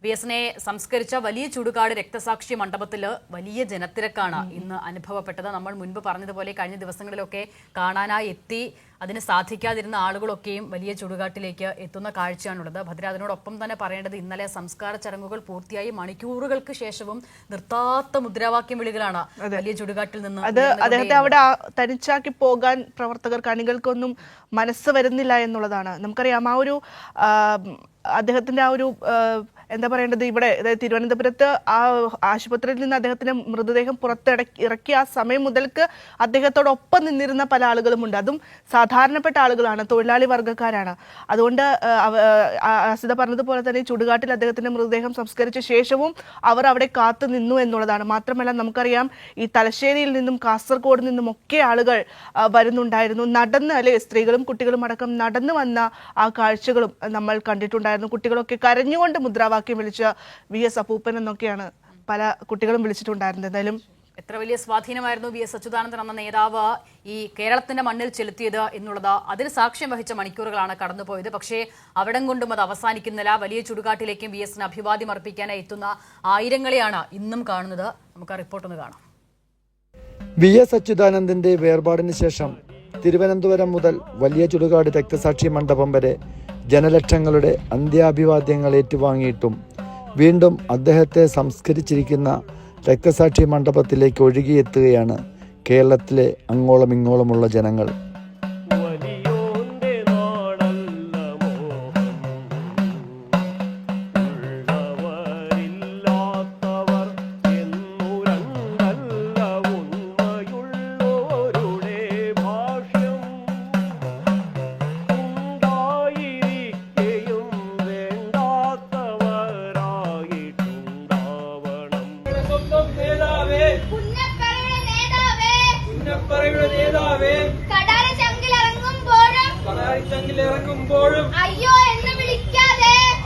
VSനെ സംസ്കരിച്ച വലിയ ചുടുകാട് രക്തസാക്ഷി മണ്ഡപത്തിൽ വലിയ ജനത്തിരക്കാണ് ഇന്ന് അനുഭവപ്പെട്ടത്. നമ്മൾ മുൻപ് പറഞ്ഞതുപോലെ കഴിഞ്ഞ ദിവസങ്ങളിലൊക്കെ കാണാനായി എത്തി അതിന് സാധിക്കാതിരുന്ന ആളുകളൊക്കെയും വലിയ ചുടുകാട്ടിലേക്ക് എത്തുന്ന കാഴ്ചയാണുള്ളത്. ഭദ്ര, അതിനോടൊപ്പം തന്നെ പറയേണ്ടത് ഇന്നലെ സംസ്കാര ചടങ്ങുകൾ പൂർത്തിയായി മണിക്കൂറുകൾക്ക് ശേഷവും നിർത്താത്ത മുദ്രാവാക്യം വിളികളാണ് വലിയ ചുടുകാട്ടിൽ നിന്ന്. അത് അദ്ദേഹത്തെ അവിടെ തനിച്ചാക്കി പോകാൻ പ്രവർത്തകർക്ക് അണികൾക്കൊന്നും മനസ്സ് വരുന്നില്ല എന്നുള്ളതാണ്. നമുക്കറിയാം ആ ഒരു അദ്ദേഹത്തിന്റെ ആ ഒരു എന്താ പറയേണ്ടത്, ഇവിടെ അതായത് തിരുവനന്തപുരത്ത് ആ ആശുപത്രിയിൽ നിന്ന് അദ്ദേഹത്തിന്റെ മൃതദേഹം ഇറക്കിയ ആ സമയം മുതൽക്ക് അദ്ദേഹത്തോടൊപ്പം നിന്നിരുന്ന പല ആളുകളുമുണ്ട്. അതും സാധാരണപ്പെട്ട ആളുകളാണ്, തൊഴിലാളി വർഗ്ഗക്കാരാണ്. അതുകൊണ്ട് അസിത പറഞ്ഞതുപോലെ തന്നെ ചുടുകാട്ടിൽ അദ്ദേഹത്തിന്റെ മൃതദേഹം സംസ്കരിച്ച ശേഷവും അവർ അവിടെ കാത്തു നിന്നു എന്നുള്ളതാണ്. മാത്രമല്ല നമുക്കറിയാം ഈ തലശ്ശേരിയിൽ നിന്നും കാസർഗോഡ് നിന്നും ഒക്കെ ആളുകൾ വരുന്നുണ്ടായിരുന്നു. നടന്ന് അല്ലെ, സ്ത്രീകളും കുട്ടികളും അടക്കം നടന്നു വന്ന ആ കാഴ്ചകളും നമ്മൾ കണ്ടിട്ടുണ്ടായിരുന്നു. കുട്ടികളൊക്കെ കരഞ്ഞുകൊണ്ട് മുദ്രാവാക്യം വിളിച്ച VS അപ്പൂപ്പൻ എന്നൊക്കെയാണ് പല കുട്ടികളും വിളിച്ചിട്ടുണ്ടായിരുന്നത്. എന്തായാലും എത്ര വലിയ സ്വാധീനമായിരുന്നു VS അച്യുതാനന്ദൻ എന്ന നേതാവ് ഈ കേരളത്തിന്റെ മണ്ണിൽ ചെലുത്തിയത് എന്നുള്ളത് അതിന് സാക്ഷ്യം വഹിച്ച മണിക്കൂറുകളാണ് കടന്നുപോയത്. പക്ഷേ അവിടം കൊണ്ടും അത് അവസാനിക്കുന്നില്ല. വലിയ ചുടുകാട്ടിലേക്കും VSന് അഭിവാദ്യം അർപ്പിക്കാനായി എത്തുന്ന ആയിരങ്ങളെയാണ് ഇന്നും കാണുന്നത്. നമുക്ക് ആ റിപ്പോർട്ട് ഒന്ന് കാണാം. VS അച്യുതാനന്ദന്റെ വേർപാടിന് ശേഷം തിരുവനന്തപുരം മുതൽ വലിയ ചുടുകാട് രക്തസാക്ഷി മണ്ഡപം വരെ ജനലക്ഷങ്ങളുടെ അന്ത്യാഭിവാദ്യങ്ങൾ ഏറ്റുവാങ്ങിയിട്ടും വീണ്ടും അദ്ദേഹത്തെ സംസ്കരിച്ചിരിക്കുന്ന രക്തസാക്ഷി മണ്ഡപത്തിലേക്ക് ഒഴുകിയെത്തുകയാണ് കേരളത്തിലെ അങ്ങോളം ഇങ്ങോളമുള്ള ജനങ്ങൾ.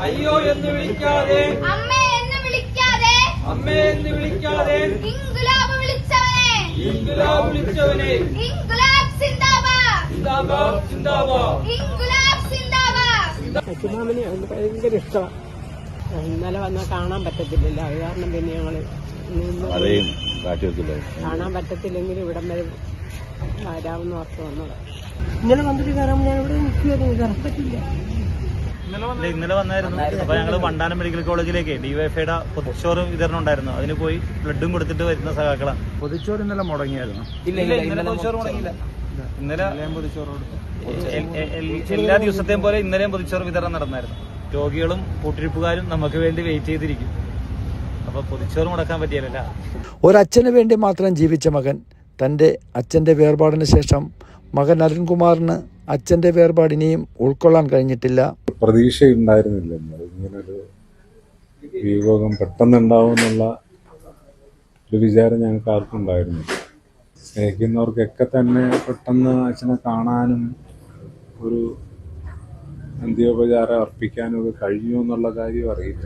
അയ്യോ എന്ന് വിളിക്കാതെ അമ്മേ എന്ന് വിളിക്കാതെ ഇൻക്ലാബ് വിളിച്ചവനെ ഇൻക്ലാബ് സിന്ദാബാദ് അച്ഛനാമനെ ഭയങ്കര ഇഷ്ടമാണ്. ഇന്നലെ വന്നാൽ കാണാൻ പറ്റത്തില്ലല്ലോ, അത് കാരണം പിന്നെ ഞങ്ങള് കാണാൻ പറ്റത്തില്ലെങ്കിലും ഇവിടം വരെ വരാമെന്ന് ഓർത്ത് വന്നത്. ഇന്നലെ വന്നിട്ട് കയറാൻ ഞാൻ ഇവിടെ നിൽക്കുമായിരുന്നു, കയറാൻ പറ്റില്ല. ഇന്നലെ വന്നായിരുന്നു. അപ്പൊ ഞങ്ങള് വണ്ടാനം മെഡിക്കൽ കോളേജിലേക്ക് DYFIയുടെ പൊതിച്ചോറ് വിതരണം ഉണ്ടായിരുന്നു, അതിന് പോയി ബ്ലഡും കൊടുത്തിട്ട് വരുന്ന സഹാക്കളാണ്. പൊതിച്ചോറ് ഇന്നലെ മുടങ്ങിയായിരുന്നു? ഇന്നലെ പൊതിച്ചോറ് മുടങ്ങിയില്ല. ഇന്നലെ എല്ലാ ദിവസത്തെയും പോലെ ഇന്നലെയും പൊതിച്ചോറ് വിതരണം നടന്നായിരുന്നു. രോഗികളും കൂട്ടിരിപ്പുകാരും നമുക്ക് വേണ്ടി വെയിറ്റ് ചെയ്തിരിക്കും. അപ്പൊ പൊതിച്ചോറ് മുടക്കാൻ പറ്റിയല്ല. ഒരച്ഛന് വേണ്ടി മാത്രം ജീവിച്ച മകൻ തൻ്റെ അച്ഛൻ്റെ വേർപാടിന് ശേഷം മകൻ അരുൺകുമാറിന് അച്ഛൻ്റെ വേർപാട് ഇനിയും ഉൾക്കൊള്ളാൻ കഴിഞ്ഞിട്ടില്ല. പ്രതീക്ഷയുണ്ടായിരുന്നില്ല ഇങ്ങനൊരു വിയോഗം പെട്ടെന്നുണ്ടാവുമെന്നുള്ള ഒരു വിചാരം ഞങ്ങൾക്ക് ആർക്കും ഉണ്ടായിരുന്നു. സ്നേഹിക്കുന്നവർക്കൊക്കെ തന്നെ പെട്ടെന്ന് അച്ഛനെ കാണാനും ഒരു അന്ത്യോപചാരം അർപ്പിക്കാനും ഒക്കെ കഴിഞ്ഞു എന്നുള്ള കാര്യം അറിയില്ല.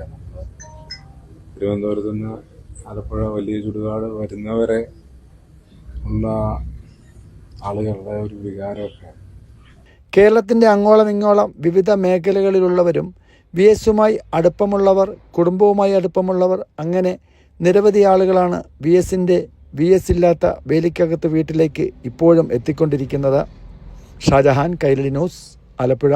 തിരുവനന്തപുരത്ത് നിന്ന് ആലപ്പുഴ വലിയ ചുടുകാട് വരുന്നവരെ ഉള്ള ആളുകളുടെ ഒരു വികാരമൊക്കെ. കേരളത്തിൻ്റെ അങ്ങോളം ഇങ്ങോളം വിവിധ മേഖലകളിലുള്ളവരും VSുമായി അടുപ്പമുള്ളവർ, കുടുംബവുമായി അടുപ്പമുള്ളവർ, അങ്ങനെ നിരവധി ആളുകളാണ് VS ഇല്ലാത്ത വേലിക്കകത്ത് വീട്ടിലേക്ക് ഇപ്പോഴും എത്തിക്കൊണ്ടിരിക്കുന്നത്. ഷാജഹാൻ, കൈരളി ന്യൂസ്, ആലപ്പുഴ.